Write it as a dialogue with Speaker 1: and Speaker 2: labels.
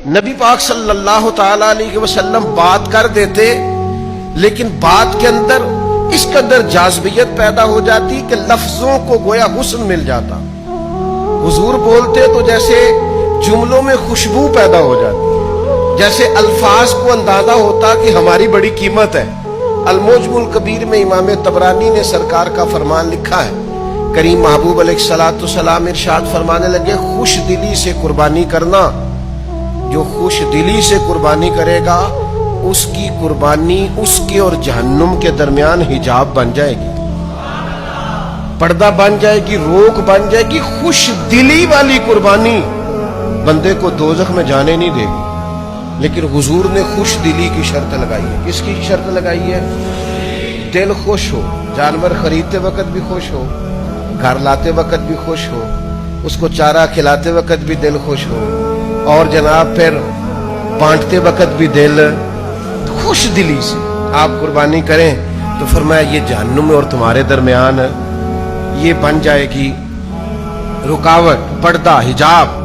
Speaker 1: نبی پاک صلی اللہ تعالی علیہ وسلم بات کر دیتے، لیکن بات کے اندر اس قدر جاذبیت پیدا ہو جاتی کہ لفظوں کو گویا حسن مل جاتا. حضور بولتے تو جیسے جملوں میں خوشبو پیدا ہو جاتی، جیسے الفاظ کو اندازہ ہوتا کہ ہماری بڑی قیمت ہے. المعجم الکبیر میں امام طبرانی نے سرکار کا فرمان لکھا ہے. کریم محبوب علیہ الصلوۃ والسلام ارشاد فرمانے لگے، خوش دلی سے قربانی کرنا. جو خوش دلی سے قربانی کرے گا اس کی قربانی اس کے اور جہنم کے درمیان حجاب بن جائے گی، پردہ بن جائے گی، روک بن جائے گی. خوش دلی والی قربانی بندے کو دوزخ میں جانے نہیں دے گی. لیکن حضور نے خوش دلی کی شرط لگائی ہے. کس کی شرط لگائی ہے؟ دل خوش ہو، جانور خریدتے وقت بھی خوش ہو، گھر لاتے وقت بھی خوش ہو، اس کو چارہ کھلاتے وقت بھی دل خوش ہو، اور جناب پھر بانٹتے وقت بھی دل خوش دلی سے آپ قربانی کریں. تو فرمایا یہ جہنم اور تمہارے درمیان یہ بن جائے گی رکاوٹ، پردہ، حجاب.